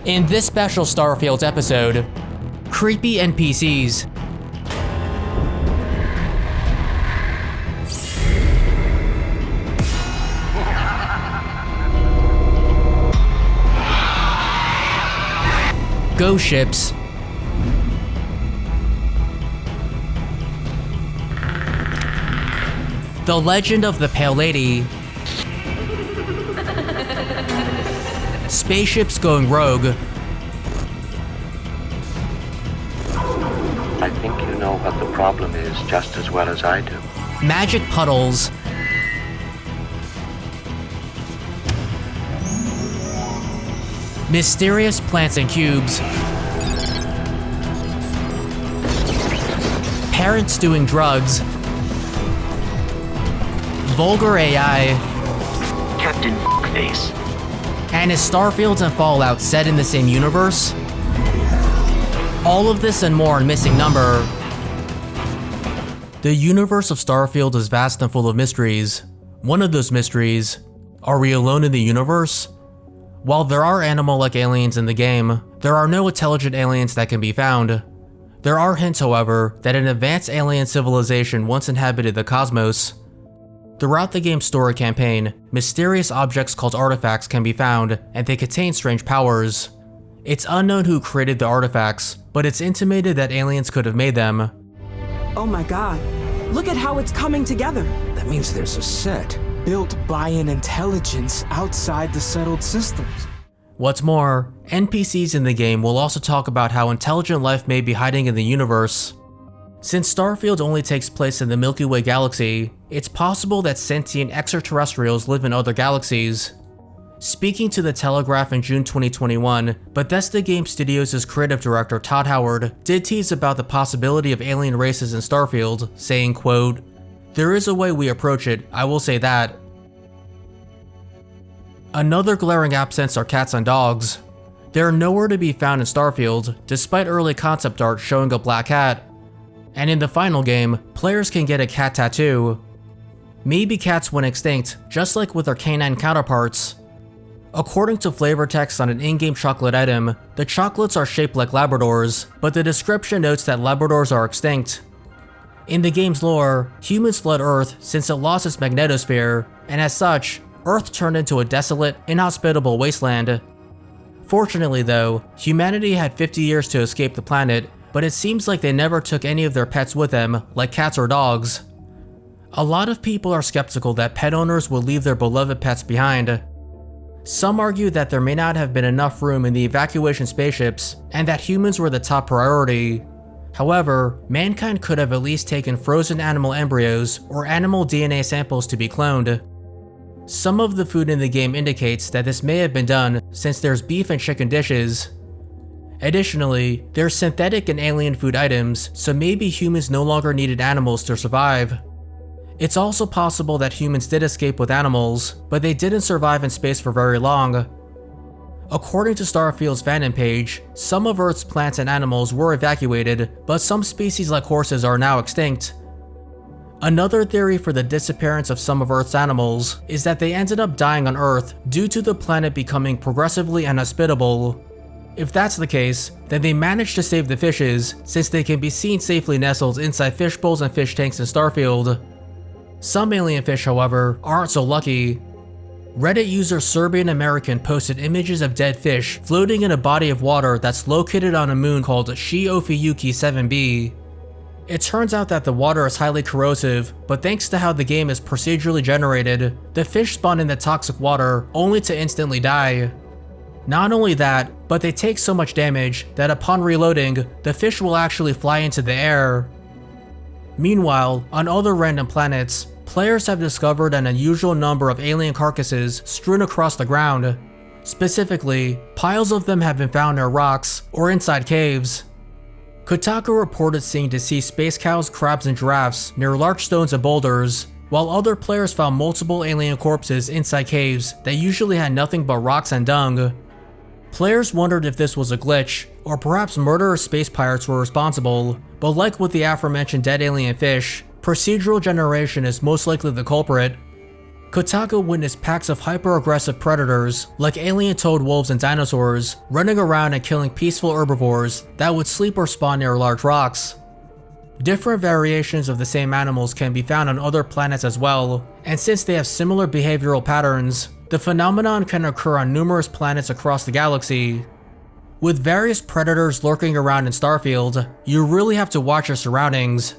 In this special Starfield episode, creepy NPCs. Ghost ships. The Legend of the Pale Lady. Spaceships going rogue. I think you know what the problem is just as well as I do. Magic puddles. Mysterious plants and cubes. Parents doing drugs. Vulgar AI. Captain Face. And is Starfield and Fallout set in the same universe? All of this and more in Missing Number. The universe of Starfield is vast and full of mysteries. One of those mysteries, are we alone in the universe? While there are animal-like aliens in the game, there are no intelligent aliens that can be found. There are hints, however, that an advanced alien civilization once inhabited the cosmos. Throughout the game's story campaign, mysterious objects called artifacts can be found, and they contain strange powers. It's unknown who created the artifacts, but it's intimated that aliens could have made them. Oh my god, look at how it's coming together. That means there's a set built by an intelligence outside the settled systems. What's more, NPCs in the game will also talk about how intelligent life may be hiding in the universe. Since Starfield only takes place in the Milky Way galaxy, it's possible that sentient extraterrestrials live in other galaxies. Speaking to The Telegraph in June 2021, Bethesda Game Studios' creative director Todd Howard did tease about the possibility of alien races in Starfield, saying, quote, "There is a way we approach it, I will say that." Another glaring absence are cats and dogs. They are nowhere to be found in Starfield, despite early concept art showing a black cat. And in the final game, players can get a cat tattoo. Maybe cats went extinct, just like with their canine counterparts. According to flavor text on an in-game chocolate item, the chocolates are shaped like Labradors, but the description notes that Labradors are extinct. In the game's lore, humans fled Earth since it lost its magnetosphere, and as such, Earth turned into a desolate, inhospitable wasteland. Fortunately though, humanity had 50 years to escape the planet, but it seems like they never took any of their pets with them, like cats or dogs. A lot of people are skeptical that pet owners will leave their beloved pets behind. Some argue that there may not have been enough room in the evacuation spaceships, and that humans were the top priority. However, mankind could have at least taken frozen animal embryos or animal DNA samples to be cloned. Some of the food in the game indicates that this may have been done since there's beef and chicken dishes. Additionally, there's synthetic and alien food items, so maybe humans no longer needed animals to survive. It's also possible that humans did escape with animals, but they didn't survive in space for very long. According to Starfield's fandom page, some of Earth's plants and animals were evacuated, but some species like horses are now extinct. Another theory for the disappearance of some of Earth's animals is that they ended up dying on Earth due to the planet becoming progressively inhospitable. If that's the case, then they managed to save the fishes, since they can be seen safely nestled inside fish bowls and fish tanks in Starfield. Some alien fish, however, aren't so lucky. Reddit user Serbian American posted images of dead fish floating in a body of water that's located on a moon called Shi-Ophiuchi 7b. It turns out that the water is highly corrosive, but thanks to how the game is procedurally generated, the fish spawn in the toxic water only to instantly die. Not only that, but they take so much damage that upon reloading, the fish will actually fly into the air. Meanwhile, on other random planets, players have discovered an unusual number of alien carcasses strewn across the ground. Specifically, piles of them have been found near rocks or inside caves. Kotaku reported seeing deceased space cows, crabs, and giraffes near large stones and boulders, while other players found multiple alien corpses inside caves that usually had nothing but rocks and dung. Players wondered if this was a glitch, or perhaps murderous space pirates were responsible, but like with the aforementioned dead alien fish, procedural generation is most likely the culprit. Kotaku witnessed packs of hyper-aggressive predators like alien-toed wolves and dinosaurs running around and killing peaceful herbivores that would sleep or spawn near large rocks. Different variations of the same animals can be found on other planets as well, and since they have similar behavioral patterns, the phenomenon can occur on numerous planets across the galaxy. With various predators lurking around in Starfield, you really have to watch your surroundings.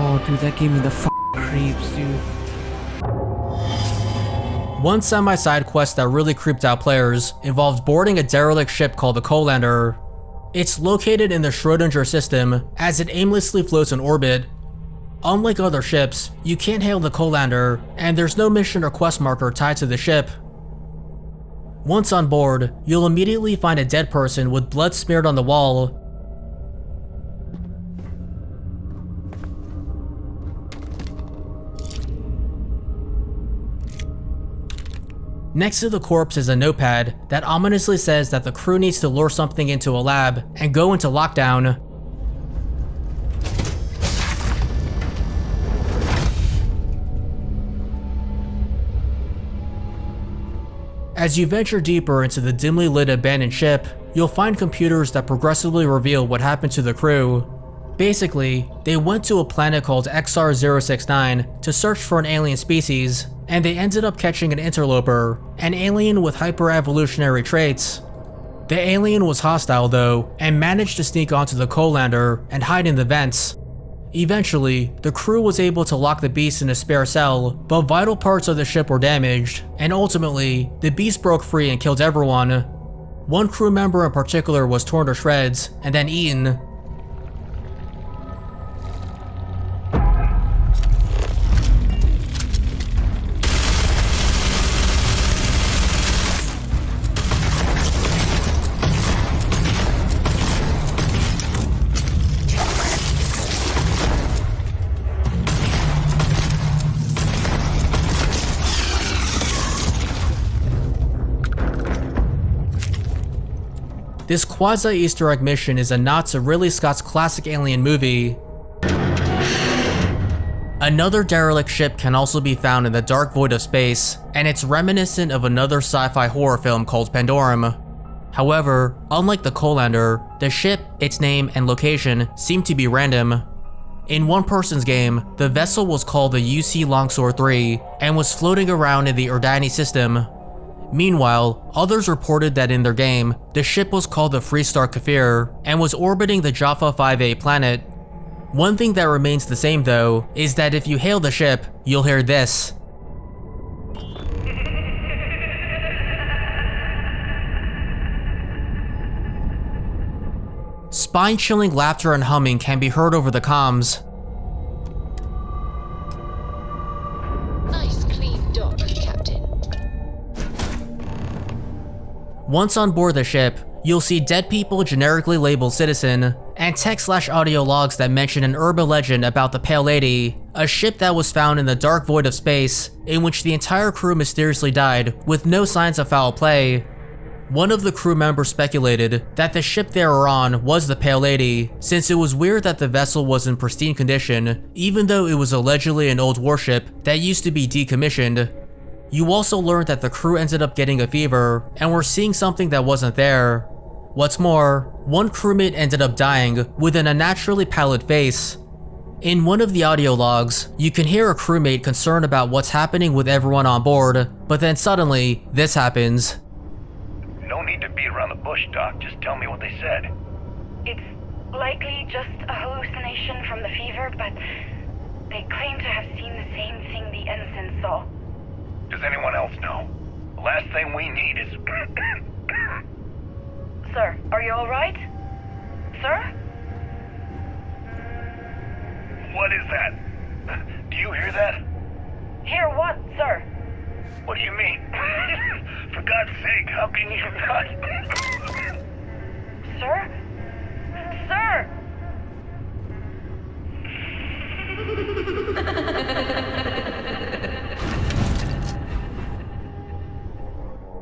Oh, dude, that gave me the creeps, dude. One semi-side quest that really creeped out players involved boarding a derelict ship called the Colander. It's located in the Schrödinger system as it aimlessly floats in orbit. Unlike other ships, you can't hail the Colander, and there's no mission or quest marker tied to the ship. Once on board, you'll immediately find a dead person with blood smeared on the wall. Next to the corpse is a notepad that ominously says that the crew needs to lure something into a lab and go into lockdown. As you venture deeper into the dimly lit abandoned ship, you'll find computers that progressively reveal what happened to the crew. Basically, they went to a planet called XR069 to search for an alien species, and they ended up catching an interloper, an alien with hyper-evolutionary traits. The alien was hostile though, and managed to sneak onto the Colander and hide in the vents. Eventually, the crew was able to lock the beast in a spare cell, but vital parts of the ship were damaged, and ultimately, the beast broke free and killed everyone. One crew member in particular was torn to shreds, and then eaten. This quasi-Easter egg mission is a nod to Ridley Scott's classic Alien movie. Another derelict ship can also be found in the dark void of space, and it's reminiscent of another sci-fi horror film called Pandorum. However, unlike the Colander, the ship, its name, and location seem to be random. In one person's game, the vessel was called the UC Longsword 3 and was floating around in the Urdani system. Meanwhile, others reported that in their game, the ship was called the Freestar Kafir and was orbiting the Jaffa 5A planet. One thing that remains the same though, is that if you hail the ship, you'll hear this. Spine-chilling laughter and humming can be heard over the comms. Nice clean dock, Captain. Once on board the ship, you'll see dead people generically labeled citizen, and text/audio logs that mention an urban legend about the Pale Lady, a ship that was found in the dark void of space, in which the entire crew mysteriously died with no signs of foul play. One of the crew members speculated that the ship they were on was the Pale Lady, since it was weird that the vessel was in pristine condition, even though it was allegedly an old warship that used to be decommissioned. You also learned that the crew ended up getting a fever, and were seeing something that wasn't there. What's more, one crewmate ended up dying with an unnaturally pallid face. In one of the audio logs, you can hear a crewmate concerned about what's happening with everyone on board, but then suddenly, this happens. No need to beat around the bush, Doc. Just tell me what they said. It's likely just a hallucination from the fever, but they claim to have seen the same thing the ensign saw. Does anyone else know? The last thing we need is... Sir, are you alright? Sir? What is that? Do you hear that? Hear what, sir? What do you mean? For God's sake, how can you not... Sir? Sir!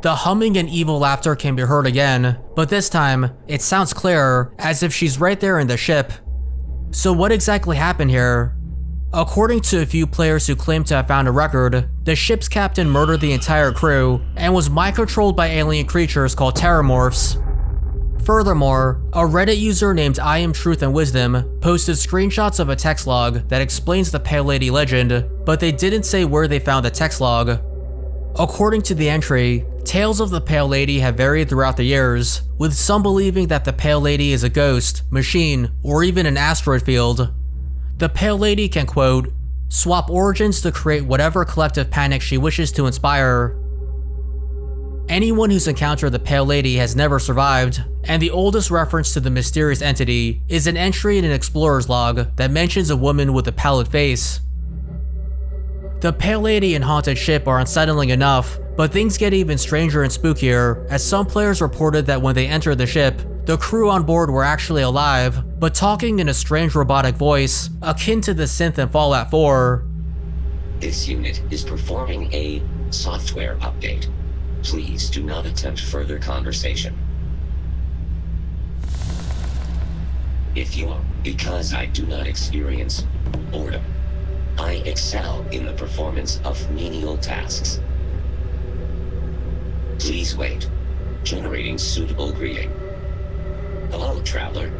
The humming and evil laughter can be heard again, but this time, it sounds clearer, as if she's right there in the ship. So what exactly happened here? According to a few players who claim to have found a record, the ship's captain murdered the entire crew and was mind-controlled by alien creatures called terramorphs. Furthermore, a Reddit user named I Am Truth and Wisdom posted screenshots of a text log that explains the Pale Lady legend, but they didn't say where they found the text log. According to the entry, tales of the Pale Lady have varied throughout the years, with some believing that the Pale Lady is a ghost, machine, or even an asteroid field. The Pale Lady can, quote, swap origins to create whatever collective panic she wishes to inspire. Anyone who's encountered the Pale Lady has never survived, and the oldest reference to the mysterious entity is an entry in an explorer's log that mentions a woman with a pallid face. The Pale Lady and haunted ship are unsettling enough, but things get even stranger and spookier, as some players reported that when they entered the ship, the crew on board were actually alive, but talking in a strange robotic voice, akin to the synth in Fallout 4. This unit is performing a software update. Please do not attempt further conversation. If you are, because I do not experience boredom. I excel in the performance of menial tasks. Please wait. Generating suitable greeting. Hello, traveler.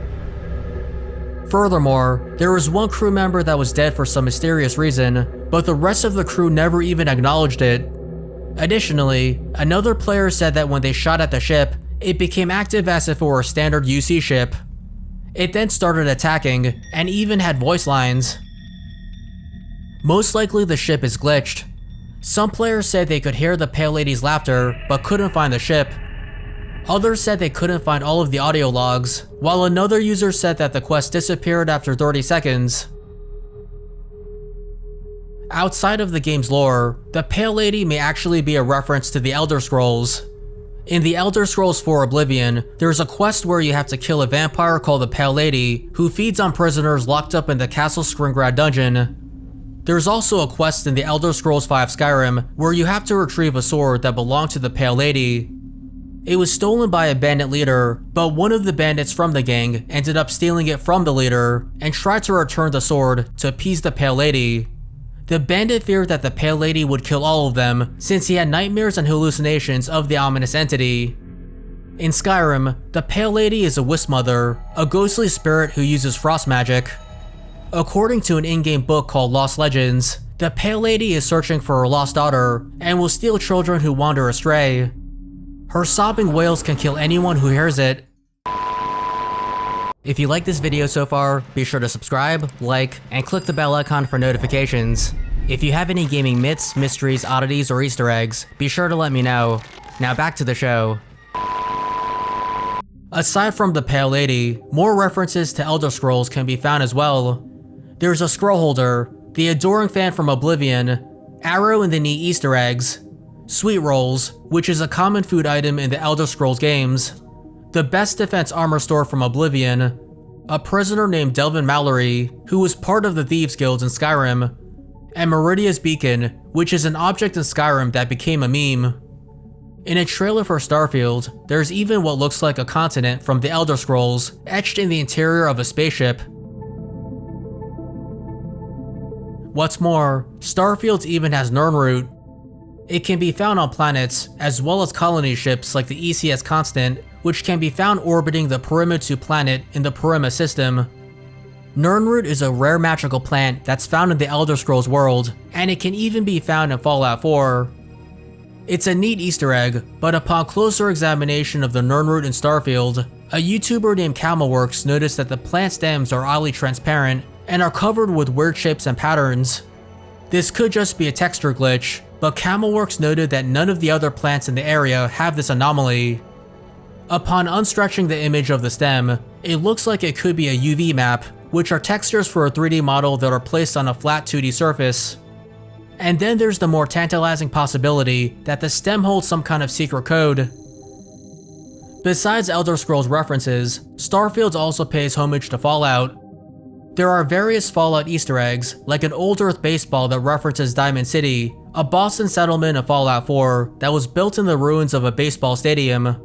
Furthermore, there was one crew member that was dead for some mysterious reason, but the rest of the crew never even acknowledged it. Additionally, another player said that when they shot at the ship, it became active as if it were a standard UC ship. It then started attacking, and even had voice lines. Most likely the ship is glitched. Some players said they could hear the Pale Lady's laughter, but couldn't find the ship. Others said they couldn't find all of the audio logs, while another user said that the quest disappeared after 30 seconds. Outside of the game's lore, the Pale Lady may actually be a reference to the Elder Scrolls. In the Elder Scrolls 4 Oblivion, there's a quest where you have to kill a vampire called the Pale Lady, who feeds on prisoners locked up in the Castle Skringrad dungeon. There's also a quest in the Elder Scrolls 5 Skyrim where you have to retrieve a sword that belonged to the Pale Lady. It was stolen by a bandit leader, but one of the bandits from the gang ended up stealing it from the leader and tried to return the sword to appease the Pale Lady. The bandit feared that the Pale Lady would kill all of them since he had nightmares and hallucinations of the ominous entity. In Skyrim, the Pale Lady is a Wisp Mother, a ghostly spirit who uses frost magic. According to an in-game book called Lost Legends, the Pale Lady is searching for her lost daughter and will steal children who wander astray. Her sobbing wails can kill anyone who hears it. If you like this video so far, be sure to subscribe, like, and click the bell icon for notifications. If you have any gaming myths, mysteries, oddities, or Easter eggs, be sure to let me know. Now back to the show. Aside from the Pale Lady, more references to Elder Scrolls can be found as well. There's a scroll holder, the Adoring Fan from Oblivion, Arrow in the Knee Easter eggs, Sweet Rolls, which is a common food item in the Elder Scrolls games, the Best Defense Armor Store from Oblivion, a prisoner named Delvin Mallory, who was part of the Thieves Guild in Skyrim, and Meridia's Beacon, which is an object in Skyrim that became a meme. In a trailer for Starfield, there's even what looks like a continent from the Elder Scrolls etched in the interior of a spaceship. What's more, Starfield even has Nirnroot. It can be found on planets, as well as colony ships like the ECS Constant, which can be found orbiting the Perimeter planet in the Perimeter system. Nirnroot is a rare magical plant that's found in the Elder Scrolls world, and it can even be found in Fallout 4. It's a neat Easter egg, but upon closer examination of the Nirnroot in Starfield, a YouTuber named Camelworks noticed that the plant stems are oddly transparent and are covered with weird shapes and patterns. This could just be a texture glitch, but Camelworks noted that none of the other plants in the area have this anomaly. Upon unstretching the image of the stem, it looks like it could be a UV map, which are textures for a 3D model that are placed on a flat 2D surface. And then there's the more tantalizing possibility that the stem holds some kind of secret code. Besides Elder Scrolls references, Starfield also pays homage to Fallout. There are various Fallout Easter eggs, like an Old Earth baseball that references Diamond City, a Boston settlement of Fallout 4 that was built in the ruins of a baseball stadium.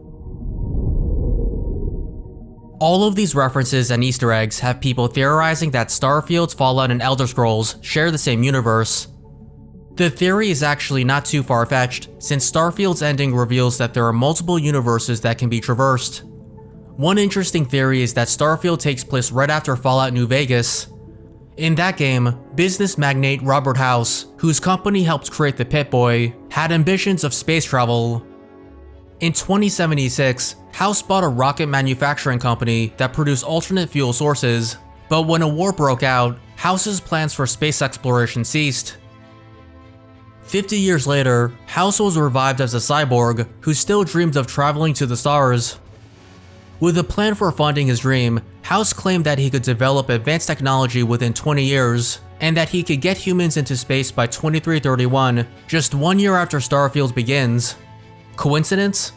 All of these references and Easter eggs have people theorizing that Starfield's Fallout and Elder Scrolls share the same universe. The theory is actually not too far-fetched, since Starfield's ending reveals that there are multiple universes that can be traversed. One interesting theory is that Starfield takes place right after Fallout New Vegas. In that game, business magnate Robert House, whose company helped create the Pip-Boy, had ambitions of space travel. In 2076, House bought a rocket manufacturing company that produced alternate fuel sources, but when a war broke out, House's plans for space exploration ceased. 50 years later, House was revived as a cyborg who still dreamed of traveling to the stars. With a plan for funding his dream, House claimed that he could develop advanced technology within 20 years, and that he could get humans into space by 2331, just 1 year after Starfield begins. Coincidence?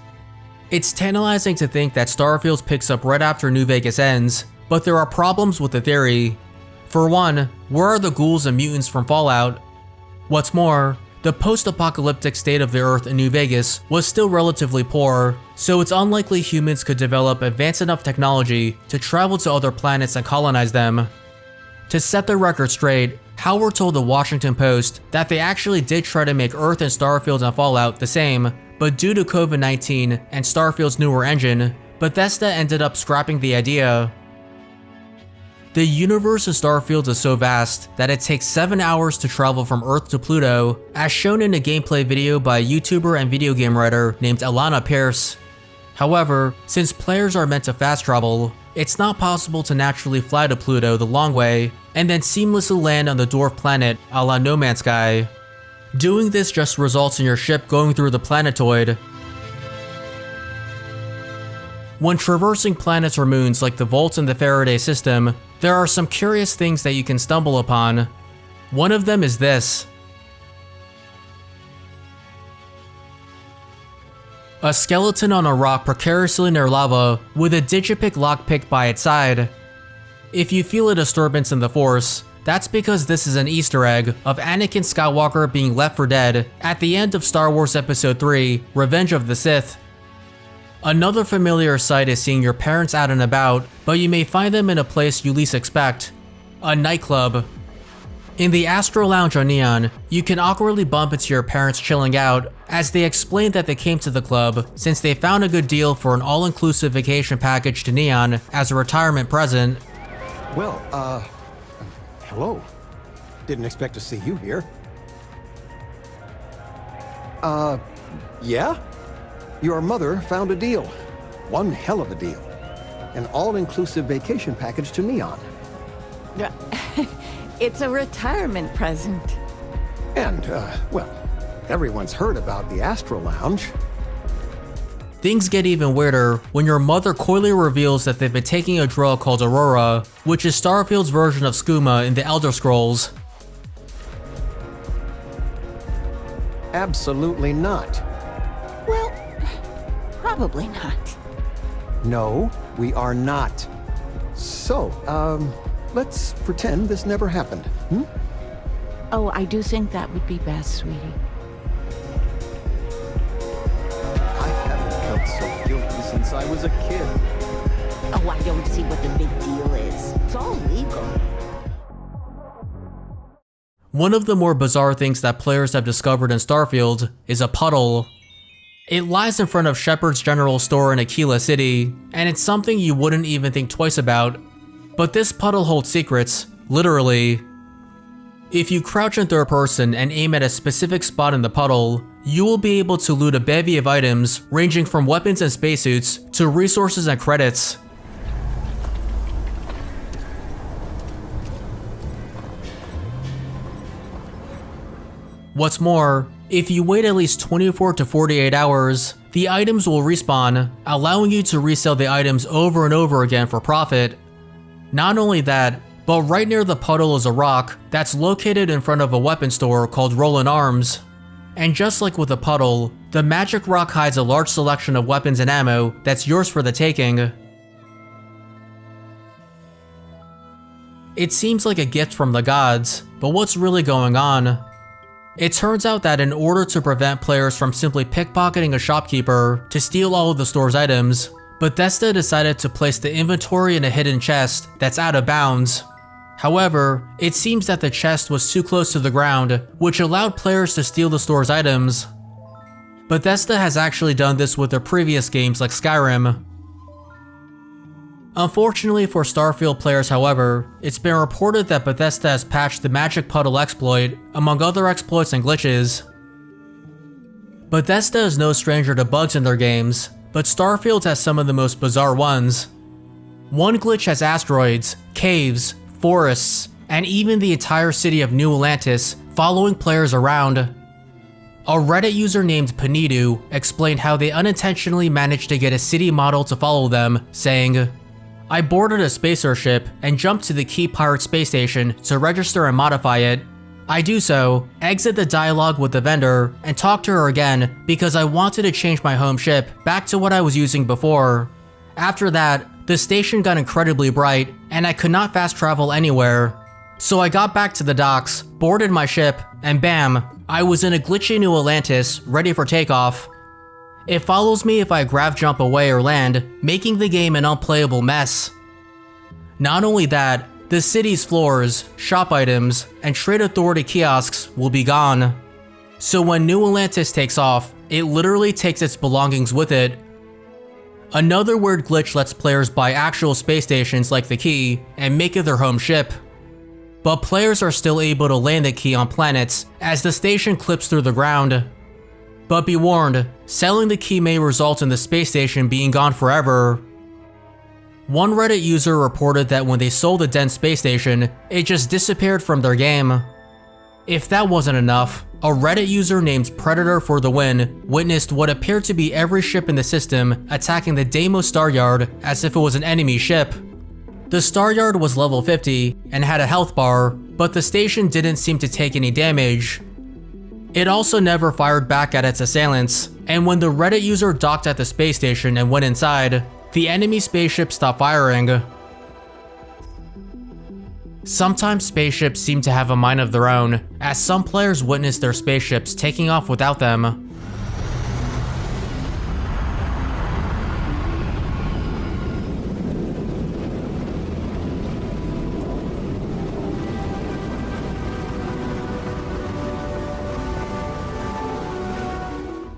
It's tantalizing to think that Starfield picks up right after New Vegas ends, but there are problems with the theory. For one, where are the ghouls and mutants from Fallout? What's more, the post-apocalyptic state of the Earth in New Vegas was still relatively poor, so it's unlikely humans could develop advanced enough technology to travel to other planets and colonize them. To set the record straight, Howard told the Washington Post that they actually did try to make Earth and Starfield and Fallout the same, but due to COVID-19 and Starfield's newer engine, Bethesda ended up scrapping the idea. The universe of Starfield is so vast that it takes 7 hours to travel from Earth to Pluto, as shown in a gameplay video by a YouTuber and video game writer named Alana Pierce. However, since players are meant to fast travel, it's not possible to naturally fly to Pluto the long way, and then seamlessly land on the dwarf planet a la No Man's Sky. Doing this just results in your ship going through the planetoid. When traversing planets or moons like the Volts and the Faraday system, there are some curious things that you can stumble upon. One of them is this. A skeleton on a rock precariously near lava with a Digipick lockpick by its side. If you feel a disturbance in the Force, that's because this is an Easter egg of Anakin Skywalker being left for dead at the end of Star Wars Episode 3, Revenge of the Sith. Another familiar sight is seeing your parents out and about, but you may find them in a place you least expect, a nightclub. In the Astro Lounge on Neon, you can awkwardly bump into your parents chilling out, as they explain that they came to the club since they found a good deal for an all-inclusive vacation package to Neon as a retirement present. Well, hello. Didn't expect to see you here. Yeah? Your mother found a deal. One hell of a deal. An all-inclusive vacation package to Neon. It's a retirement present. And, well, everyone's heard about the Astro Lounge. Things get even weirder when your mother coyly reveals that they've been taking a drug called Aurora, which is Starfield's version of skooma in the Elder Scrolls. Absolutely not. Well, probably not. No, we are not. So, let's pretend this never happened, Oh, I do think that would be best, sweetie. I haven't felt so guilty since I was a kid. Oh, I don't see what the big deal is. It's all legal. One of the more bizarre things that players have discovered in Starfield is a puddle. It lies in front of Shepard's General Store in Aquila City, and it's something you wouldn't even think twice about. But this puddle holds secrets, literally. If you crouch in third person and aim at a specific spot in the puddle, you will be able to loot a bevy of items ranging from weapons and spacesuits to resources and credits. What's more, if you wait at least 24 to 48 hours, the items will respawn, allowing you to resell the items over and over again for profit. Not only that, but right near the puddle is a rock that's located in front of a weapon store called Rollin' Arms. And just like with the puddle, the magic rock hides a large selection of weapons and ammo that's yours for the taking. It seems like a gift from the gods, but what's really going on? It turns out that in order to prevent players from simply pickpocketing a shopkeeper to steal all of the store's items, Bethesda decided to place the inventory in a hidden chest that's out of bounds. However, it seems that the chest was too close to the ground, which allowed players to steal the store's items. Bethesda has actually done this with their previous games like Skyrim. Unfortunately for Starfield players, however, it's been reported that Bethesda has patched the magic puddle exploit, among other exploits and glitches. Bethesda is no stranger to bugs in their games, but Starfield has some of the most bizarre ones. One glitch has asteroids, caves, forests, and even the entire city of New Atlantis following players around. A Reddit user named Panidu explained how they unintentionally managed to get a city model to follow them, saying, "I boarded a spacer ship and jumped to the key pirate space station to register and modify it. I do so, exit the dialogue with the vendor, and talk to her again because I wanted to change my home ship back to what I was using before. After that, the station got incredibly bright and I could not fast travel anywhere. So I got back to the docks, boarded my ship, and bam, I was in a glitchy New Atlantis, ready for takeoff. It follows me if I grav jump away or land, making the game an unplayable mess. Not only that, the city's floors, shop items, and trade authority kiosks will be gone. So when New Atlantis takes off, it literally takes its belongings with it. Another weird glitch lets players buy actual space stations like the Key and make it their home ship. But players are still able to land the Key on planets as the station clips through the ground. But be warned, selling the Key may result in the space station being gone forever. One Reddit user reported that when they sold the dense space station, it just disappeared from their game. If that wasn't enough, a Reddit user named Predator for the Win witnessed what appeared to be every ship in the system attacking the Daimos Staryard as if it was an enemy ship. The Staryard was level 50 and had a health bar, but the station didn't seem to take any damage. It also never fired back at its assailants, and when the Reddit user docked at the space station and went inside, the enemy spaceship stopped firing. Sometimes spaceships seem to have a mind of their own, as some players witness their spaceships taking off without them.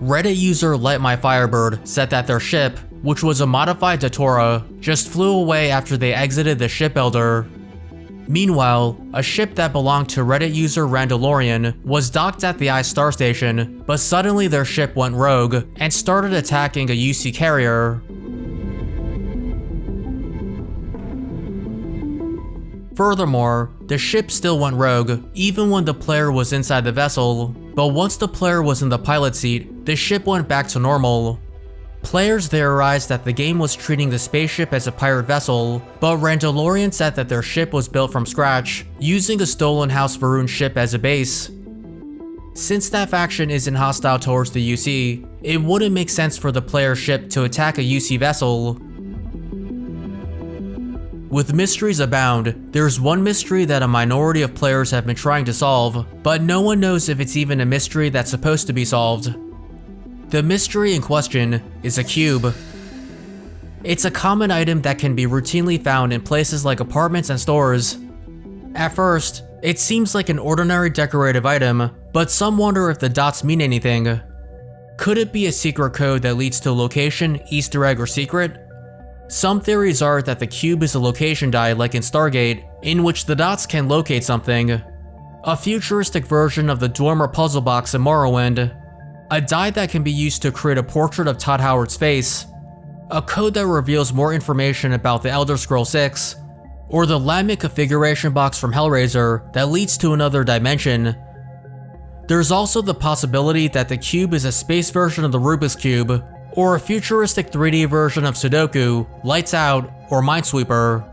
Reddit user Let My Firebird said that their ship, which was a modified Datora, just flew away after they exited the shipbuilder. Meanwhile, a ship that belonged to Reddit user Randalorian was docked at the ICE star station, but suddenly their ship went rogue and started attacking a UC carrier. Furthermore, the ship still went rogue even when the player was inside the vessel, but once the player was in the pilot seat, the ship went back to normal. Players theorized that the game was treating the spaceship as a pirate vessel, but Randalorian said that their ship was built from scratch, using a stolen House Varun ship as a base. Since that faction isn't hostile towards the UC, it wouldn't make sense for the player's ship to attack a UC vessel. With mysteries abound, there's one mystery that a minority of players have been trying to solve, but no one knows if it's even a mystery that's supposed to be solved. The mystery in question is a cube. It's a common item that can be routinely found in places like apartments and stores. At first, it seems like an ordinary decorative item, but some wonder if the dots mean anything. Could it be a secret code that leads to a location, Easter egg, or secret? Some theories are that the cube is a location die like in Stargate, in which the dots can locate something. A futuristic version of the Dwemer puzzle box in Morrowind. A die that can be used to create a portrait of Todd Howard's face. A code that reveals more information about the Elder Scrolls 6. Or the Lamech configuration box from Hellraiser that leads to another dimension. There's also the possibility that the cube is a space version of the Rubik's Cube, or a futuristic 3D version of Sudoku, Lights Out, or Minesweeper.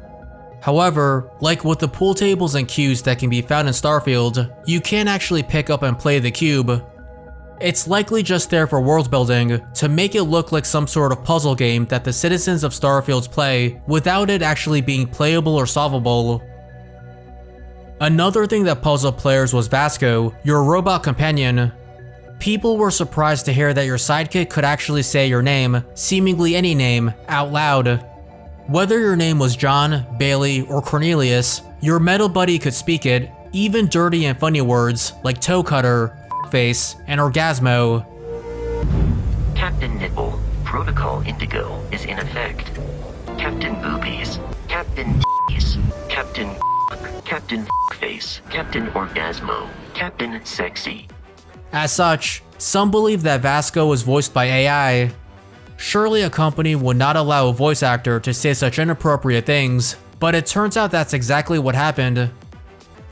However, like with the pool tables and cues that can be found in Starfield, you can't actually pick up and play the cube. It's likely just there for world building, to make it look like some sort of puzzle game that the citizens of Starfield play without it actually being playable or solvable. Another thing that puzzled players was Vasco, your robot companion. People were surprised to hear that your sidekick could actually say your name, seemingly any name, out loud. Whether your name was John, Bailey, or Cornelius, your metal buddy could speak it, even dirty and funny words like toe cutter, face, and orgasmo. Captain Nipple, Protocol Indigo is in effect. Captain Boobies, Captain T's, Captain Captain Face, Captain Orgasmo, Captain Sexy. As such, some believe that Vasco was voiced by AI. Surely a company would not allow a voice actor to say such inappropriate things, but it turns out that's exactly what happened.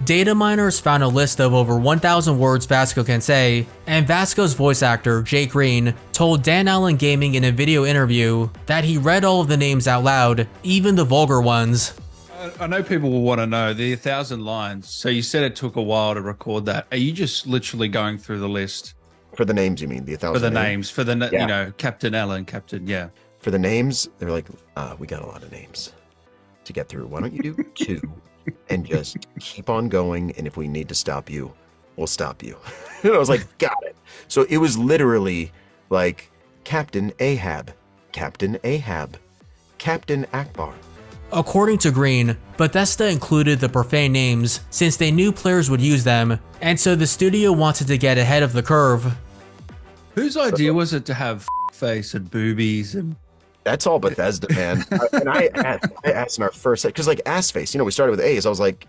Data miners found a list of over 1,000 words Vasco can say, and Vasco's voice actor, Jake Green, told Dan Allen Gaming in a video interview that he read all of the names out loud, even the vulgar ones. I know people will want to know the 1,000 lines. So you said it took a while to record that. Are you just literally going through the list? For the names, you mean? The 1,000 For the names. For the, you know, Captain Allen, Captain, yeah. For the names, they're like, we got a lot of names to get through. Why don't you do 2 and just keep on going? And if we need to stop you, we'll stop you. And I was like, got it. So it was literally like Captain Ahab, Captain Ahab, Captain Akbar. According to Green, Bethesda included the profane names since they knew players would use them, and so the studio wanted to get ahead of the curve. Whose idea was it to have face and boobies and... That's all Bethesda, man. And I asked in our first, because like ass face, you know, we started with A's. I was like,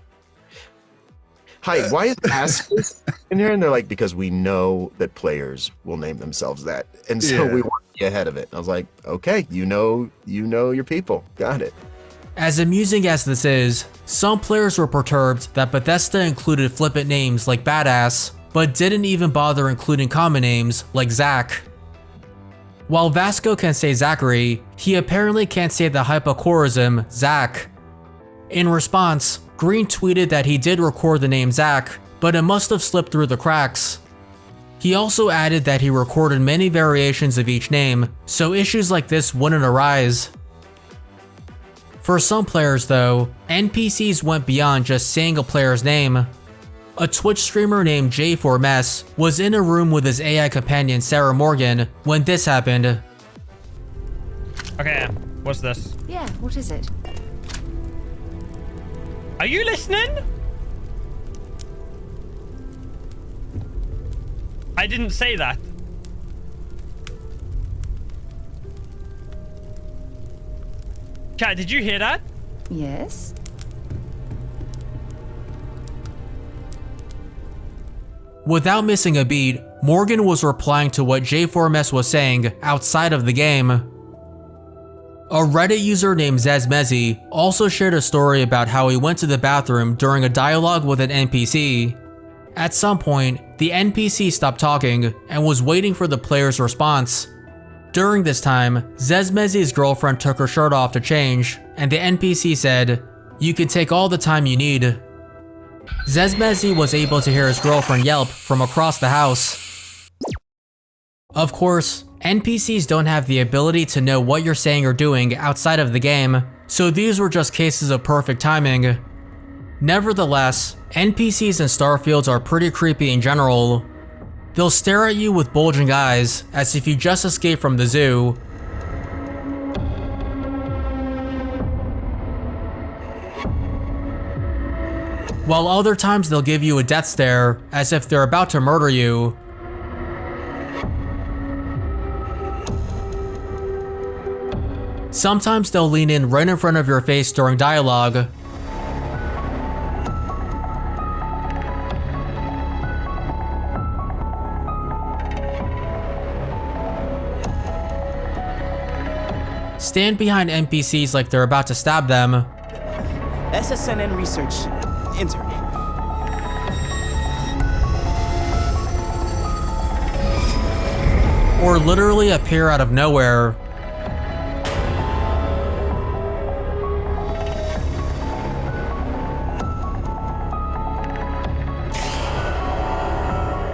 hi, why is ass face in here? And they're like, because we know that players will name themselves that. And so we want to get ahead of it. I was like, okay, you know your people. Got it. As amusing as this is, some players were perturbed that Bethesda included flippant names like Badass, but didn't even bother including common names like Zach. While Vasco can say Zachary, he apparently can't say the hypocorism Zach. In response, Green tweeted that he did record the name Zach, but it must have slipped through the cracks. He also added that he recorded many variations of each name, so issues like this wouldn't arise. For some players though, NPCs went beyond just saying a player's name. A Twitch streamer named J4Mess was in a room with his AI companion Sarah Morgan when this happened. Okay, what's this? Yeah, what is it? Are you listening? I didn't say that. Chat, did you hear that? Yes. Without missing a beat, Morgan was replying to what J4Mess was saying outside of the game. A Reddit user named Zezmezi also shared a story about how he went to the bathroom during a dialogue with an NPC. At some point, the NPC stopped talking and was waiting for the player's response. During this time, Zezmezi's girlfriend took her shirt off to change, and the NPC said, "You can take all the time you need." Zezmezi was able to hear his girlfriend yelp from across the house. Of course, NPCs don't have the ability to know what you're saying or doing outside of the game, so these were just cases of perfect timing. Nevertheless, NPCs in Starfield are pretty creepy in general. They'll stare at you with bulging eyes, as if you just escaped from the zoo. While other times they'll give you a death stare, as if they're about to murder you. Sometimes they'll lean in right in front of your face during dialogue. Stand behind NPCs like they're about to stab them. SSNN research intern. Or literally appear out of nowhere.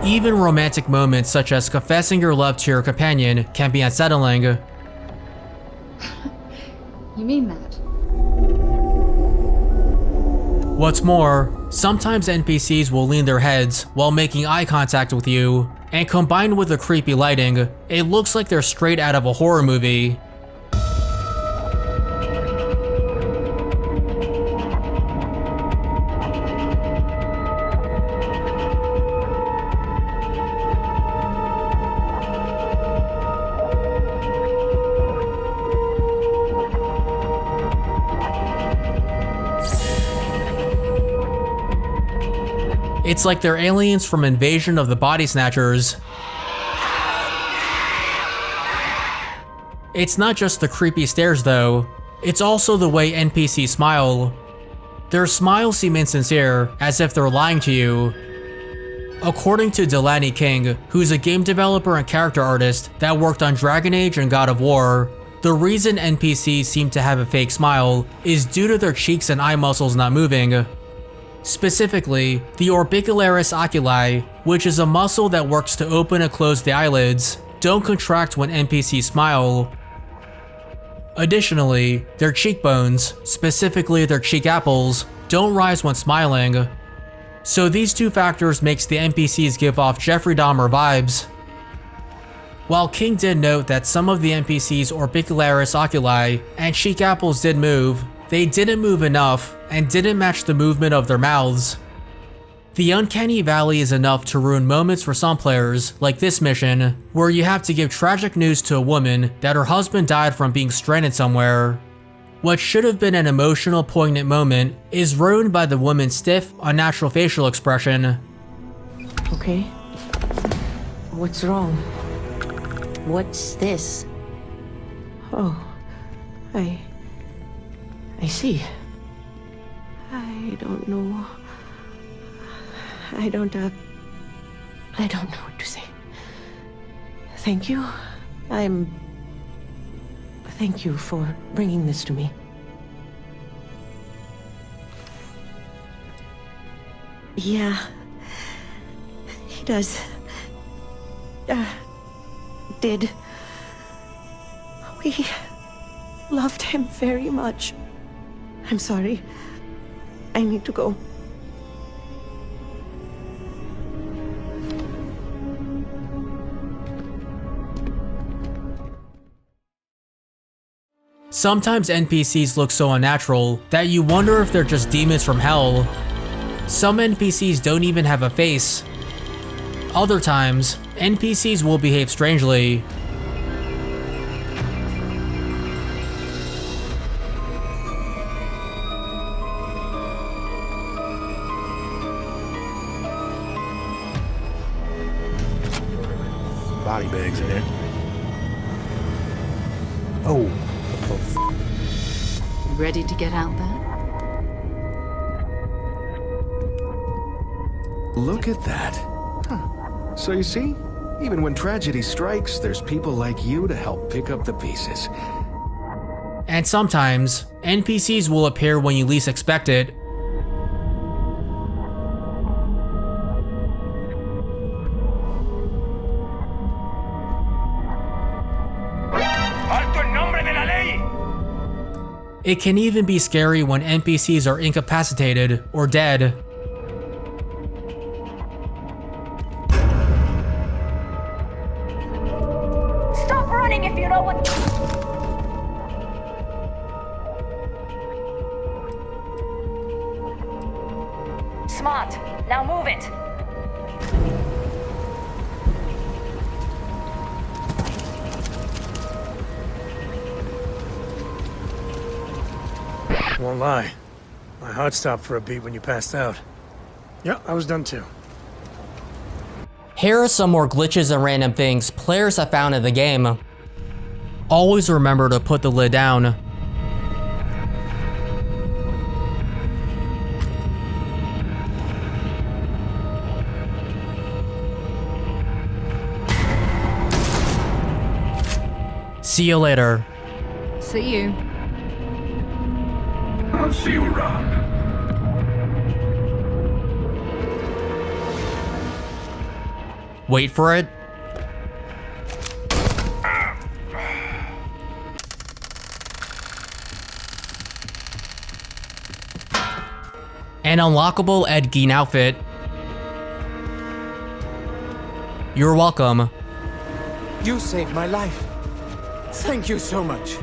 Even romantic moments such as confessing your love to your companion can be unsettling. You mean that? What's more, sometimes NPCs will lean their heads while making eye contact with you, and combined with the creepy lighting, it looks like they're straight out of a horror movie. It's like they're aliens from Invasion of the Body Snatchers. It's not just the creepy stares though, it's also the way NPCs smile. Their smiles seem insincere, as if they're lying to you. According to Delaney King, who's a game developer and character artist that worked on Dragon Age and God of War, the reason NPCs seem to have a fake smile is due to their cheeks and eye muscles not moving. Specifically, the orbicularis oculi, which is a muscle that works to open and close the eyelids, don't contract when NPCs smile. Additionally, their cheekbones, specifically their cheek apples, don't rise when smiling. So these two factors makes the NPCs give off Jeffrey Dahmer vibes. While King did note that some of the NPCs' orbicularis oculi and cheek apples did move, they didn't move enough and didn't match the movement of their mouths. The uncanny valley is enough to ruin moments for some players, like this mission, where you have to give tragic news to a woman that her husband died from being stranded somewhere. What should have been an emotional, poignant moment is ruined by the woman's stiff, unnatural facial expression. Okay. What's wrong? What's this? Oh, I see. I don't know. I don't know what to say. Thank you. Thank you for bringing this to me. Yeah. He does. Did. We loved him very much. I'm sorry. I need to go. Sometimes NPCs look so unnatural that you wonder if they're just demons from hell. Some NPCs don't even have a face. Other times, NPCs will behave strangely. Body bags in there. Oh. Ready to get out there? Look at that. Huh. So you see, even when tragedy strikes, there's people like you to help pick up the pieces. And sometimes, NPCs will appear when you least expect it. It can even be scary when NPCs are incapacitated or dead. Stop running if you know what. Smart. Now move it. Won't lie. My heart stopped for a beat when you passed out. Yeah, I was done too. Here are some more glitches and random things players have found in the game. Always remember to put the lid down. See you later. See you. I'll see you around. Wait for it. An unlockable Ed Gein outfit. You're welcome. You saved my life. Thank you so much.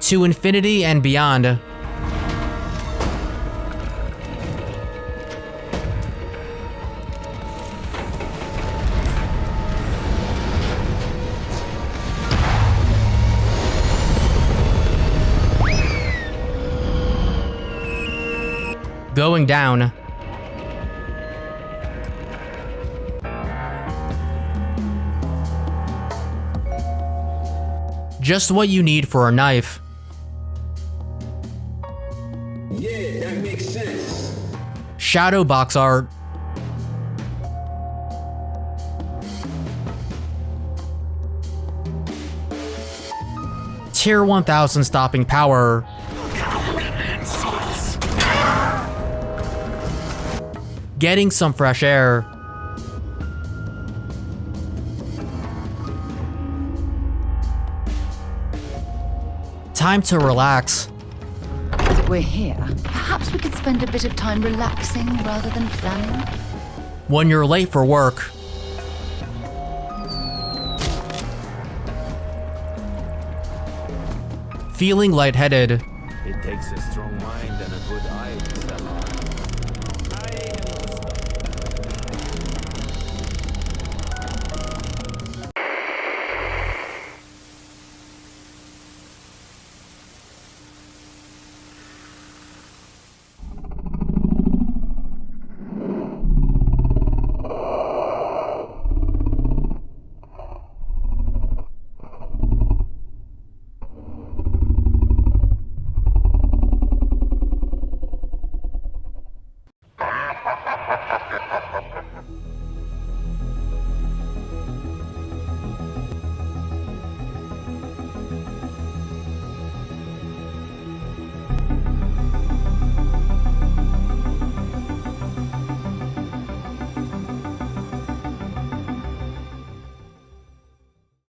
To infinity and beyond. Going down. Just what you need for a knife. Yeah, that makes sense. Shadow box art. Tier 1000 stopping power. Getting some fresh air. Time to relax. That we're here, perhaps we could spend a bit of time relaxing rather than planning. When you're late for work. Feeling lightheaded. It takes a strong mind and a good eye to